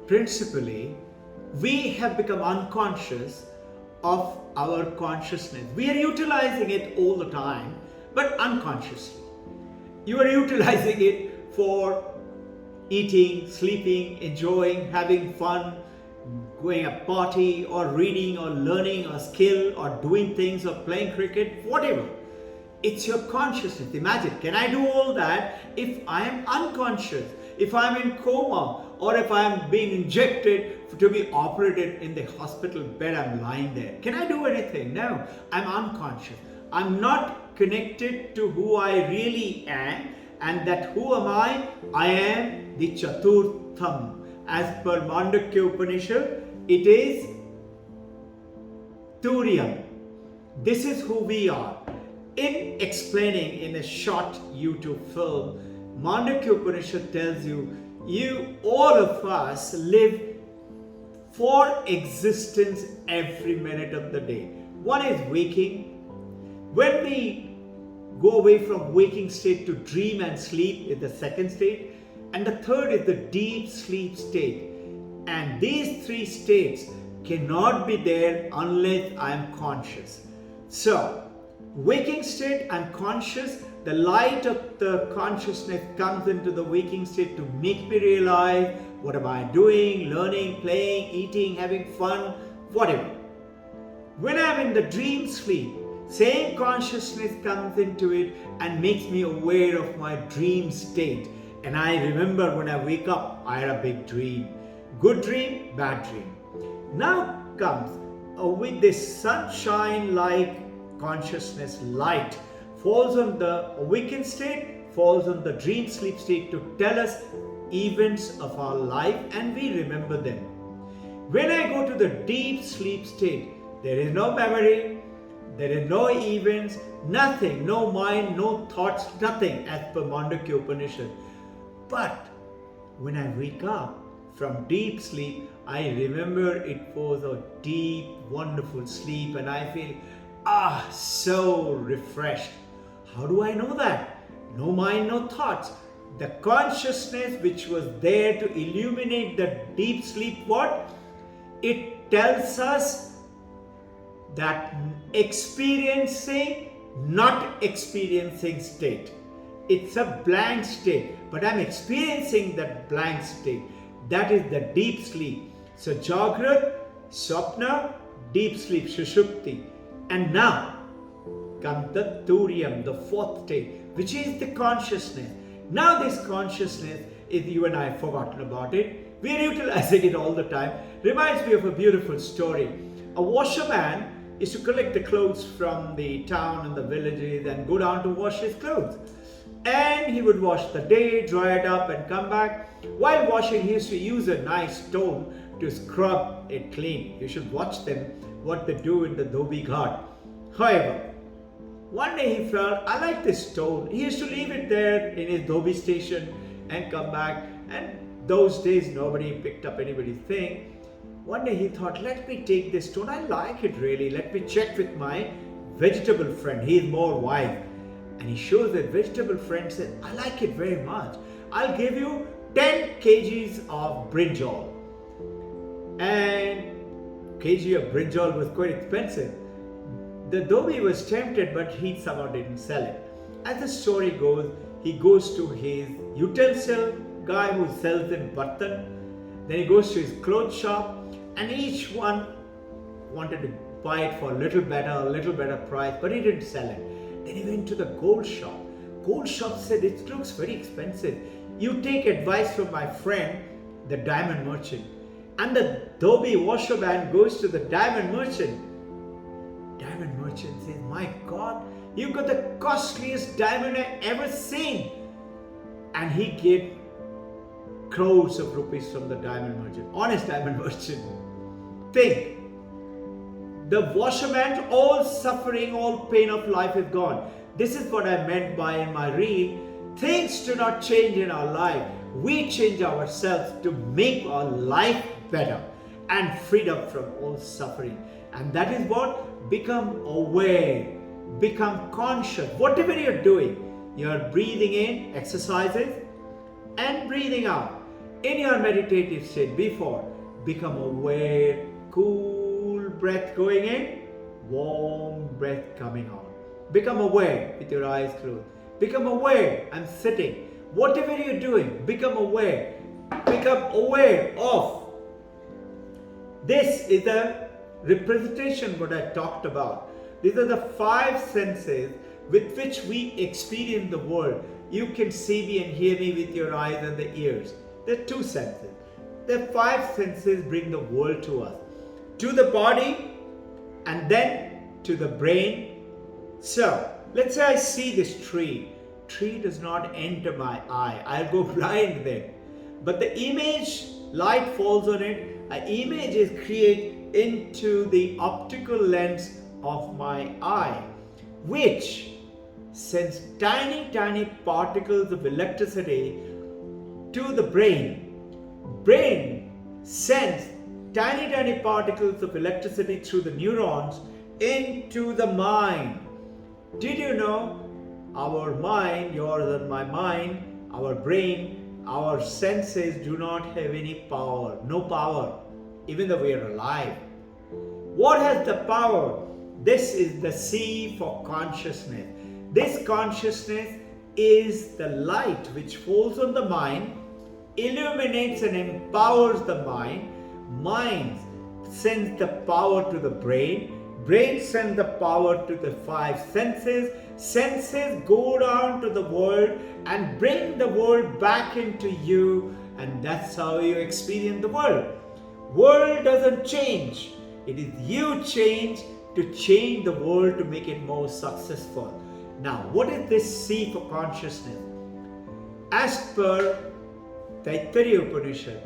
principally, we have become unconscious of our consciousness. We are utilizing it all the time, but unconsciously. You are utilizing it for eating, sleeping, enjoying, having fun, going a party, or reading, or learning a skill, or doing things, or playing cricket, whatever. It's your consciousness. Imagine, can I do all that if I am unconscious? If I'm in coma, or if I'm being injected to be operated in the hospital bed, I'm lying there. Can I do anything? No, I'm unconscious. I'm not connected to who I really am, and that who am I? I am the Chaturtham. As per Mandukya Upanishad, it is Turiya. This is who we are. In explaining in a short YouTube film, Mandukya Upanishad tells you, all of us live for existence every minute of the day. One is waking. When we go away from waking state to dream and sleep is the second state. And the third is the deep sleep state. And these three states cannot be there unless I am conscious. So, waking state, I'm conscious. The light of the consciousness comes into the waking state to make me realize what am I doing, learning, playing, eating, having fun, whatever. When I'm in the dream sleep, same consciousness comes into it and makes me aware of my dream state. And I remember when I wake up, I had a big dream. Good dream, bad dream. Now comes with this sunshine-like consciousness light falls on the awakened state, falls on the dream sleep state to tell us events of our life, and we remember them. When I go to the deep sleep state, there is no memory, there is no events, nothing, no mind, no thoughts, nothing as per Mandukya Upanishad. But when I wake up from deep sleep, I remember it was a deep, wonderful sleep, and I feel so refreshed. How do I know that? No mind, no thoughts. The consciousness which was there to illuminate the deep sleep, what? It tells us that experiencing, not experiencing state. It's a blank state, but I'm experiencing that blank state. That is the deep sleep. So Jagrat, Swapna, deep sleep, Sushupti. And now comes the Turiyam, the fourth state, which is the consciousness. Now this consciousness, if you and I have forgotten about it, we are utilizing it all the time. Reminds me of a beautiful story. A washerman is to collect the clothes from the town and the villages and go down to wash his clothes. And he would wash the day, dry it up and come back. While washing, he used to use a nice stone to scrub it clean. You should watch them, what they do in the Dhobi Ghat. However, one day he felt, I like this stone. He used to leave it there in his Dhobi station and come back. And those days, nobody picked up anybody's thing. One day he thought, let me take this stone. I like it really. Let me check with my vegetable friend. He is more wise. And he shows that vegetable friend said, I like it very much. I'll give you 10 kgs of brinjal. And kg of brinjal was quite expensive. The Dhobi was tempted, but he somehow didn't sell it. As the story goes, he goes to his utensil guy who sells in Bartan. Then he goes to his clothes shop, and each one wanted to buy it for a little better price, but he didn't sell it. Then he went to the gold shop. Gold shop said, it looks very expensive. You take advice from my friend, the diamond merchant. And the Dhobi washerman goes to the diamond merchant. Diamond merchant says, my God, you got the costliest diamond I ever seen. And he gave crores of rupees from the diamond merchant, honest diamond merchant. Think, the washerman, all suffering, all pain of life is gone. This is what I meant by in my reel. Things do not change in our life. We change ourselves to make our life better and freed up from all suffering. And that is what? Become aware, become conscious. Whatever you're doing, you're breathing in, exercises, and breathing out. In your meditative state before, become aware, cool breath going in, warm breath coming out. Become aware with your eyes closed. Become aware, I'm sitting. Whatever you're doing, become aware. Become aware of. This is the representation what I talked about. These are the 5 senses with which we experience the world. You can see me and hear me with your eyes and the ears. There are 2 senses. The 5 senses bring the world to us. To the body and then to the brain. So, let's say I see this tree. Tree does not enter my eye. I'll go blind then. But the image, light falls on it. An image is created into the optical lens of my eye, which sends tiny particles of electricity to the brain. Brain sends tiny particles of electricity through the neurons into the mind. Did you know our mind, yours and my mind, our brain, our senses do not have any power, no power, even though we are alive. What has the power? This is the C for consciousness. This consciousness is the light which falls on the mind, illuminates and empowers the mind. Mind sends the power to the brain. Brain sends the power to the 5 senses. Senses go down to the world and bring the world back into you, and that's how you experience the world. World doesn't change. It is you change to change the world to make it more successful. Now, what is this C for consciousness? As per Taittiriya Upanishad,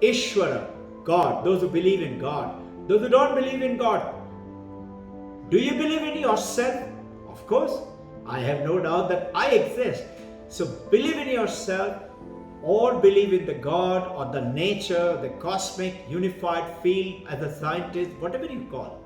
Ishvara, God, those who believe in God, those who don't believe in God. Do you believe in yourself? Of course, I have no doubt that I exist. So believe in yourself or believe in the God or the nature, the cosmic unified field as a scientist, whatever you call.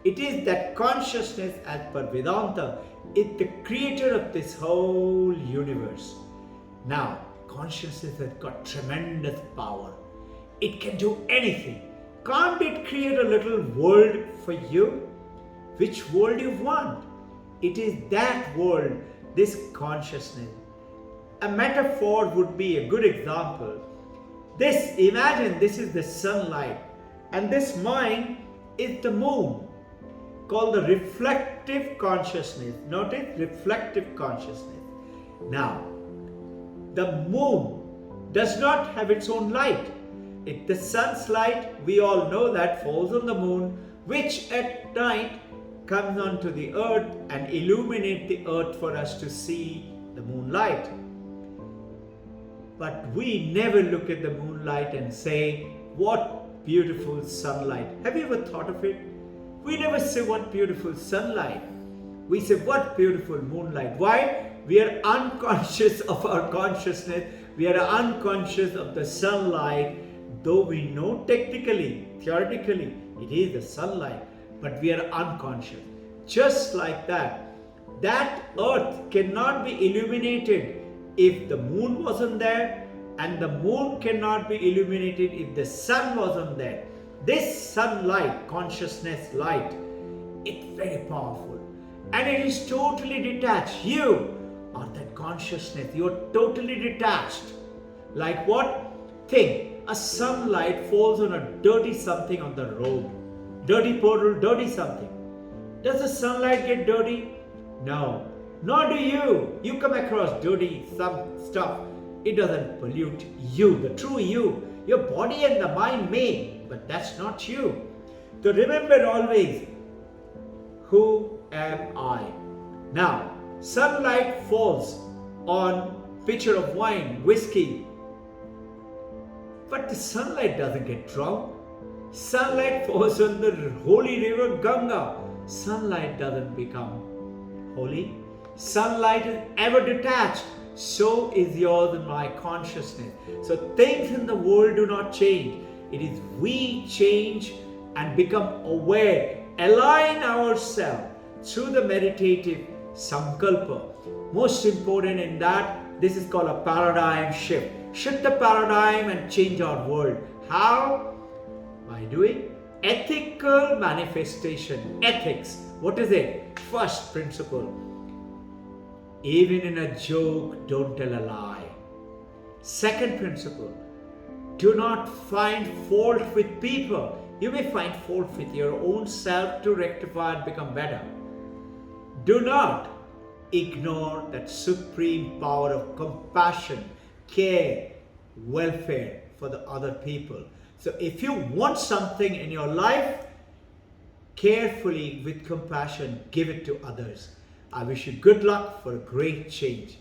It is that consciousness, as per Vedanta, is the creator of this whole universe. Now, consciousness has got tremendous power. It can do anything. Can't it create a little world for you? Which world you want? It is that world, this consciousness. A metaphor would be a good example. Imagine this is the sunlight, and this mind is the moon, called the reflective consciousness. Notice, reflective consciousness. Now, the moon does not have its own light. The sun's light, we all know that, falls on the moon, which at night comes onto the earth and illuminates the earth for us to see the moonlight. But we never look at the moonlight and say, what beautiful sunlight. Have you ever thought of it? We never say, what beautiful sunlight. We say, what beautiful moonlight. Why? We are unconscious of our consciousness. We are unconscious of the sunlight, though we know technically, theoretically, it is the sunlight, but we are unconscious. Just like that, that earth cannot be illuminated if the moon wasn't there, and the moon cannot be illuminated if the sun wasn't there. This sunlight, consciousness light, it's very powerful, and it is totally detached. You are that consciousness. You are totally detached. Like what? Think, a sunlight falls on a dirty something on the road. Dirty portal, dirty something. Does the sunlight get dirty? No. Nor do you. You come across dirty some stuff. It doesn't pollute you, the true you. Your body and the mind may, but that's not you. So remember always, who am I? Now, sunlight falls on pitcher of wine, whiskey. But the sunlight doesn't get drunk. Sunlight falls on the holy river Ganga. Sunlight doesn't become holy. Sunlight is ever detached. So is yours and my consciousness. So things in the world do not change. It is we change and become aware, align ourselves through the meditative sankalpa. Most important in that, this is called a paradigm shift. shift the paradigm and change our world. How? By doing ethical manifestation. Ethics. What is it? First principle. Even in a joke, don't tell a lie. Second principle. Do not find fault with people. You may find fault with your own self to rectify and become better. Do not ignore that supreme power of compassion, care, welfare for the other people. So if you want something in your life, carefully with compassion, give it to others. I wish you good luck for a great change.